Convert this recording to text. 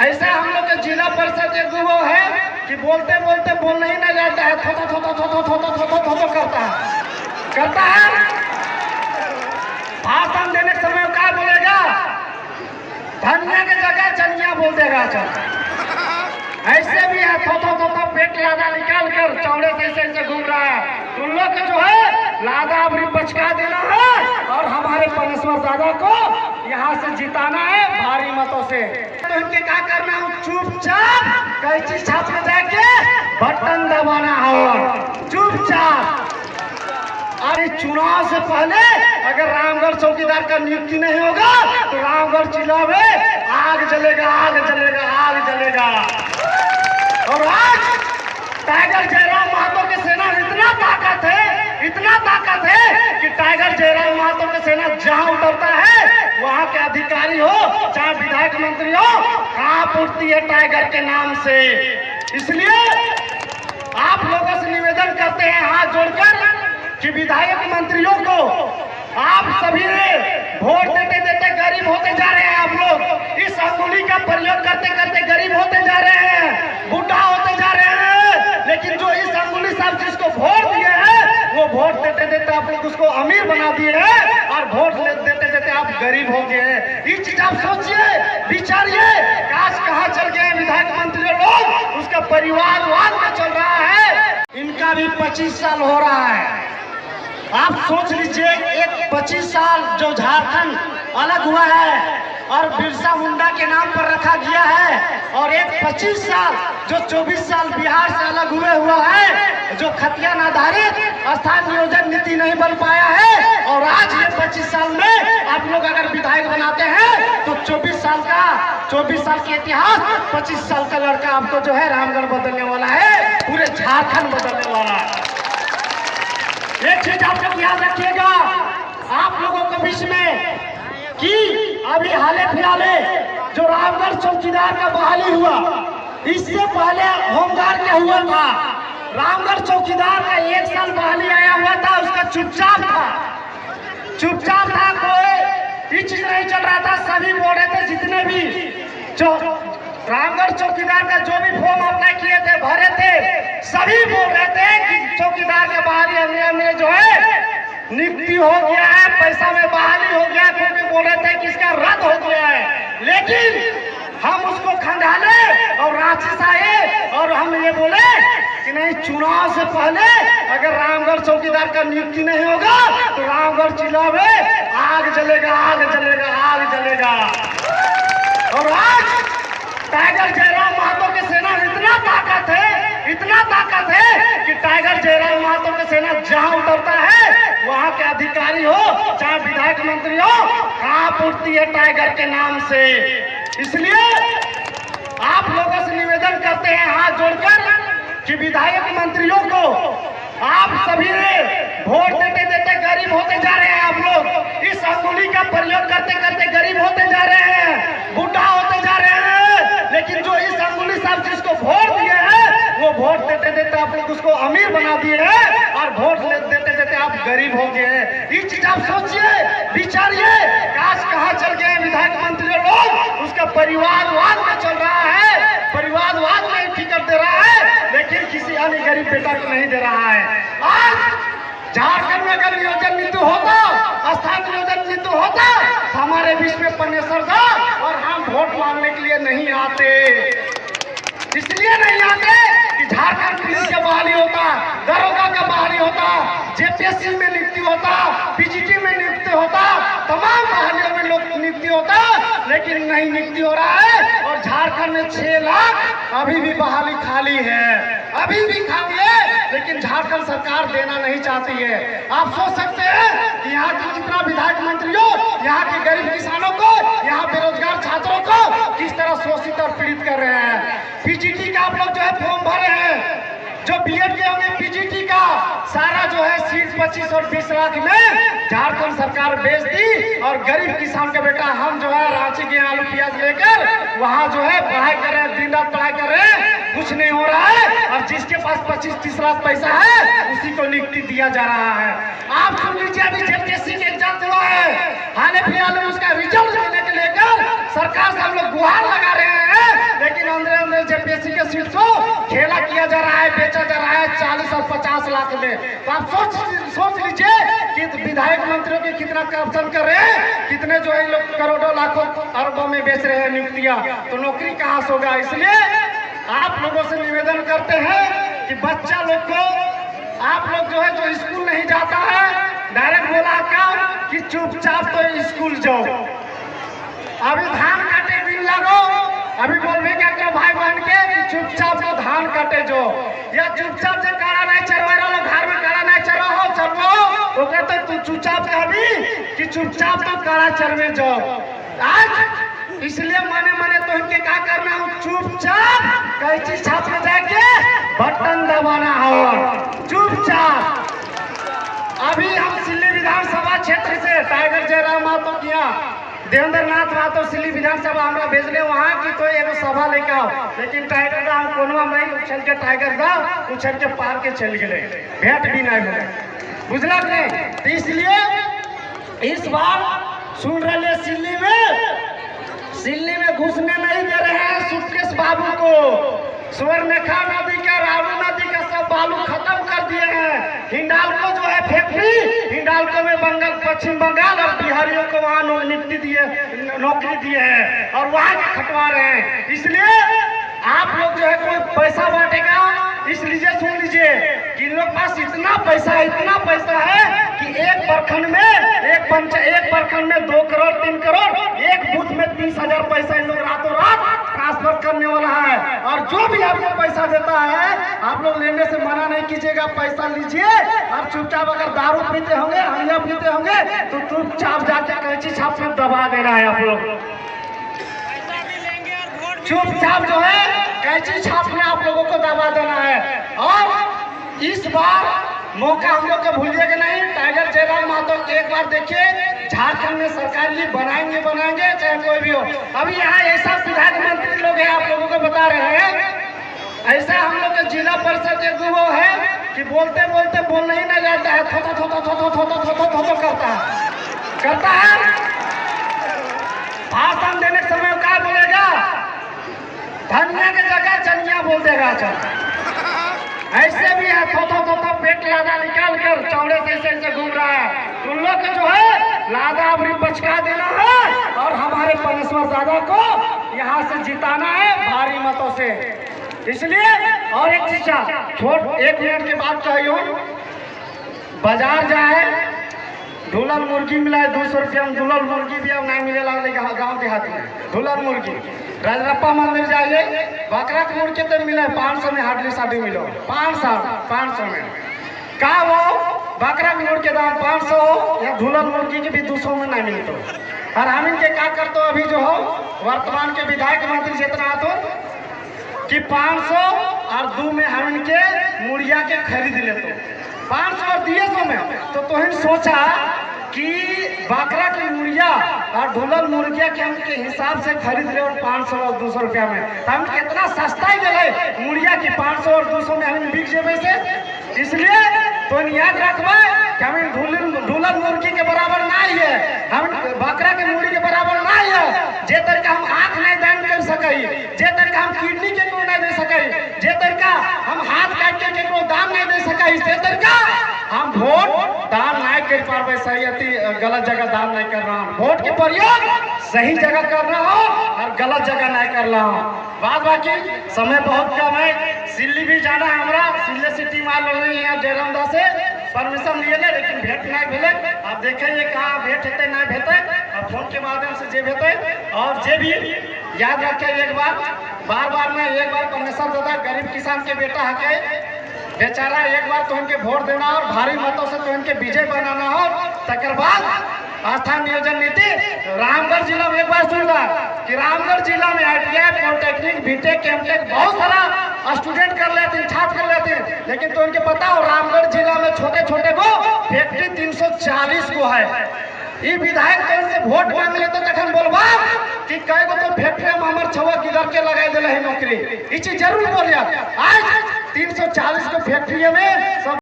ऐसा हम लोग के जिला परिषद एक वो है कि बोलते बोलते बोलना ही ना जाता है, थोतो थोतो थोतो थोतो थोतो थोतो करता है। भाषण देने के समय क्या बोलेगा? धनिया की जगह चनिया बोल देगा। ऐसे भी है, थोतो थोतो पेट लादा निकाल कर चौड़े से ऐसे घूम रहा है। तुम लोग के जो है लादा अबरी बचका देना है और हमारे पनेश्वर दादा को यहाँ से जिताना है भारी मतों से। तो इनके क्या करना है? चुपचाप कैंची छाप में जाके बटन दबाना है, चुपचाप। और चुनाव से पहले अगर रामगढ़ चौकीदार का नियुक्ति नहीं होगा तो रामगढ़ जिला में आग जलेगा, आग जलेगा, आग जलेगा। और आज टाइगर जयराम महतो की सेना में इतना ताकत है कि टाइगर जयराम महतो की सेना जहां उतरता है वहां के अधिकारी हो चाहे विधायक मंत्री हो, कांप उठती है टाइगर के नाम से। इसलिए आप लोगों से निवेदन करते हैं हाथ जोड़कर कि विधायक मंत्रियों को आप सभी ने वोट देते देते गरीब होते जा रहे हैं। आप लोग इस अंगुली का प्रयोग करते करते गरीब होते जा रहे हैं, बूढ़ा होते जा रहे हैं। लेकिन जो इस अंगुली साहब जिसको वोट दिए हैं वो वोट देते देते आप लोग उसको अमीर बना दिए हैं और वोट देते देते आप गरीब हो गए हैं। ये चीज आप सोचिए, विचारिए। काश कहाँ चल गए विधायक मंत्री लोग, उसका परिवारवाद में चल रहा है। इनका भी 25 साल हो रहा है। आप सोच लीजिए, एक 25 साल जो झारखंड अलग हुआ है और बिरसा मुंडा के नाम पर रखा गया है, और एक 25 साल जो 24 साल बिहार से अलग हुआ है, जो खतियान आधारित स्थान नियोजन नीति नहीं बन पाया है। और आज ये 25 साल में आप लोग अगर विधायक बनाते हैं तो 24 साल के इतिहास 25 साल का लड़का आपको जो है रामगढ़ बदलने वाला है, पूरे झारखंड बदलने वाला है। एक चीज आप लोग याद रखिएगा आप लोगों के बीच में कि अभी हाले फिलहाले जो रामगढ़ चौकीदार का बहाली हुआ, इससे पहले होमगार्ड का हुआ था। रामगढ़ चौकीदार का 1 साल बहाली आया हुआ था, उसका चुपचाप था, कोई चीज नहीं चल रहा था। सभी बोल रहे थे, जितने भी जो रामगढ़ चौकीदार का जो भी फॉर्म अप्लाई किए थे, भरे थे, सभी बोल रहे थे कि चौकीदार के बहाली अंग्रेज जो है नियुक्ति हो गया है, पैसा में बहाली हो गया। क्योंकि बोल रहे थे कि इसका रद्द हो गया है। लेकिन हम उसको खंगाले और रांची से आए और हम ये बोले कि नहीं, चुनाव से पहले अगर रामगढ़ चौकीदार का नियुक्ति नहीं होगा तो रामगढ़ जिला में आग जलेगा, आग जलेगा, आग जलेगा। और आज टाइगर जयराम महतो की सेना में इतना ताकत है कि टाइगर जयराम महतो की सेना जहां उतरता है वहां के अधिकारी हो चाहे विधायक मंत्री हो, कांप उठती है टाइगर के नाम से। इसलिए आप लोगों से निवेदन करते हैं हाथ जोड़कर कि विधायक मंत्रियों को आप सभी ने वोट देते देते गरीब होते जा रहे हैं। आप लोग इस अंगुली का प्रयोग करते करते गरीब होते जा रहे हैं, बूढ़ा होते जा रहे हैं। लेकिन जो इस अंगुली साहब जिसको वोट दिए हैं वो वोट देते देते आप लोग उसको अमीर बना दिए हैं और वोट देते देते आप गरीब हो गए हैं। ये चीज आप सोचिए, विचारिए। काश कहाँ चल गए विधायक मंत्री लोग, उसका परिवारवाद में चल रहा है, परिवारवाद में टिकट दे रहा है, लेकिन किसी अन्य गरीब बेटा को नहीं दे रहा है। आज झारखंड में अगर नियोजन नीति होता, स्थान नियोजन नीति होता, तो हमारे बीच में पनेश्वर दा और हम वोट मांगने के लिए नहीं आते। इसलिए नहीं आते कि झारखंड पुलिस का बहाली होता, दरोगा का बहाली होता, जेपीएससी में नियुक्ति होता, पीजीटी में नियुक्ति होता, तमाम बहालियों में लोग नियुक्ति होता, लेकिन नहीं नियुक्ति हो रहा है। और झारखंड में 6 लाख अभी भी बहाली खाली है, अभी भी खाली है, लेकिन झारखंड सरकार देना नहीं चाहती है। आप सोच सकते हैं कि यहाँ के जितना विधायक मंत्री हो, यहाँ के गरीब किसानों को, यहाँ बेरोजगार छात्रों को किस तरह शोषित और पीड़ित कर रहे हैं। पीजीटी का आप लोग जो है फॉर्म भरे हैं, जो बीएड के होंगे पीजीटी का सारा जो है सीट 25 और 20 लाख में झारखंड सरकार बेच दी। और गरीब किसान का बेटा हम जो है रांची के आलू प्याज लेकर वहाँ जो है पढ़ाई कर रहे हैं, दिन रात पढ़ाई कर रहे हैं, कुछ नहीं हो रहा है। और जिसके पास 25-30 लाख पैसा है उसी को नियुक्ति दिया जा रहा है। आप सुन लीजिए, अभी जेपीएससी के एग्जाम हुआ है, हाल फिलहाल में उसका रिजल्ट देने के लेकर सरकार से हम लोग गुहार लगा रहे हैं, 40 और 50 लाख में। तो आप सोच लीजिए कि विधायक मंत्रियों की कितना करप्शन कर रहे हैं, कितने जो है लोग करोड़ों लाखों अरबों में बेच रहे हैं नियुक्तियां, तो नौकरी कहाँ से होगा। इसलिए आप लोगों से निवेदन करते हैं कि बच्चा लोग को आप लोग जो है जो स्कूल नहीं जाता है, डायरेक्ट बोला का कि चुपचाप तो स्कूल जाओ। अभी धान काटे दिन लगो, अभी बोलबे क्या भाई बहन के कि चुपचाप तो धान काटे जो, या चुपचाप से काड़ा नहीं चरवा रहा घर में काड़ा नहीं चरवा हो चरवाओ, वो कहते तू चुपचाप कहबी कि चुपचाप तो काड़ा चरवे जाओ। आज इसलिए मने मने तो इनके क्या करना हो, चुपचाप कैंची छाप में जाके बटन दबाना हो चुपचाप। अभी हम सिल्ली विधानसभा क्षेत्र से टाइगर जयराम महतो किया, देवेंद्र नाथ महतो सिल्ली विधानसभा हमरा भेजले वहाँ की तो एगो सभा लेके आओ, लेकिन टाइगर दा हम कोनो हम नहीं उछल के टाइगर दा उछल के पार के चल गए, भेंट भी नहीं हुए, बुझला नहीं। तो इसलिए इस बार सुन रहे सिल्ली में घुसने नहीं दे रहे हैं सुकेश बाबू को। स्वर्णरेखा नदी का, रावी नदी का सब बालू खत्म कर दिए हैं। हिंडाल्को जो है फैक्ट्री, हिंडाल्को में पश्चिम बंगाल और बिहारियों को वहाँ नौकरी दिए हैं और वहाँ के खटवा रहे हैं। इसलिए आप लोग जो है कोई पैसा बांटेगा, इसलिए सुन लीजिए कि इन लोग पास इतना पैसा है कि एक प्रखंड में 2 करोड़ 3 करोड़, एक बूथ में 30,000 पैसा इन लोग रातों रात ट्रांसफर करने वाला है। और जो भी आपको पैसा देता है आप लोग लेने से मना नहीं कीजिएगा, पैसा लीजिए। आप चुपचाप अगर दारू पीते होंगे, हलिया पीते होंगे तो चुपचाप जाके कैंची छाप में दबा देना है। आप लोग चुपचाप जो है कैंची छाप में आप लोगों को दबा देना है। और इस बार मौका हम लोग को भूलिएगा नहीं। टाइगर जयराम महतो एक बार देखिए, झारखंड में सरकार ये बनाएंगे चाहे कोई भी हो। अभी यहाँ ऐसा विधायक मंत्री लोग हैं, आप लोगों को बता रहे हैं, ऐसा हम लोग के जिला परिषद एक वो है कि बोलते बोलना ही नहीं जाता है, थो करता है। भाषण देने के समय क्या बोलेगा, धनिया की जगह चनिया बोल देगा। ऐसे भी है, थो पेट लादा निकाल कर चौड़े से घूम रहा है। तुम लोग को जो है लादा अबरी बचका देना है और हमारे परमेश्वर दादा को यहाँ से जिताना है भारी मतों से। इसलिए और एक चीज छोड़, 1 मिनट के बाद कहियो, बाजार जाए धुलल मुर्गी मिला है 200 रुपया में, धुलल मुर्गी भी अब नहीं मिले लगे गाँव देहात में। धुलल मुर्गी राजरप्पा मंदिर जाइए, बकरा के मुर्गी तो मिले 500 में, हार्डली शादी मिलो 500 में। का वो बकरा के मुर्गी दाम 500 या धुलल मुर्गी के भी 200 में नहीं मिलते। और हम इनके क्या करते हो, अभी जो हो वर्तमान के विधायक मंत्री जितना आते कि 500 और 2 में हम इनके मुर्गिया के खरीद लेते 500 और 200 में। तो तुम सोचा कि बकरा की मुर्गिया और ढोलल मुर्गिया के हम के हिसाब से खरीद ले 500 और 200 रुपया में, तो हम कितना सस्ता ही गए मुर्गिया की 500 और 200 में हम बिक जेबे से। इसलिए तो याद रखबे कि हम ढोलल मुर्गी के बराबर नहीं है, हम बकरा के मुर्गी के बराबर नहीं है। जे तरीका हम आँख नहीं दान कर सके, जे तरीका हम किडनी के को नहीं दे सके, जे तरीका हम हाथ काट के केकरो दान नहीं दे सके, से तरीका हम वोट दान नहीं कर पावे। सही अति गलत जगह दान नहीं कर रहा हूँ, वोट के प्रयोग सही जगह कर रहा हूँ और गलत जगह नहीं कर रहा हूँ। बाकी समय बहुत कम है, सिल्ली भी जाना है हमरा, सिल्ली से टीम आ रही है जयराम दास से परमिशन लिए ले, लेकिन भेंट नहीं भेले। आप देखिए कहाँ भेंट हेते नहीं भेटे, और फोन के माध्यम से जे भेटे। और जे भी याद रखे एक बार में एक बार परमेश्वर दादा गरीब किसान के बेटा है बेचारा, एक बार तो इनके वोट देना और भारी मतों से तो इनके विजय बनाना हो। तकर बाद आस्था नियोजन नीति रामगढ़ जिला में एक बार सुन रहा कि रामगढ़ जिला में ITI पॉलिटेक्निक बीटेक एमटेक बहुत सारा स्टूडेंट कर लेते हैं, छात्र कर लेते हैं, लेकिन तो इनके पता हो रामगढ़ जिला में छोटे को फैक्ट्री 340 को है। ये विधायक कौन से वोट मांग ले तो तखन बोलबा कि कई गो तो फैक्ट्री में हमर छवा गिरर के लगाई दिले है नौकरी, ई चीज जरूर बोलिया। आज 340 को फैक्ट्री में सब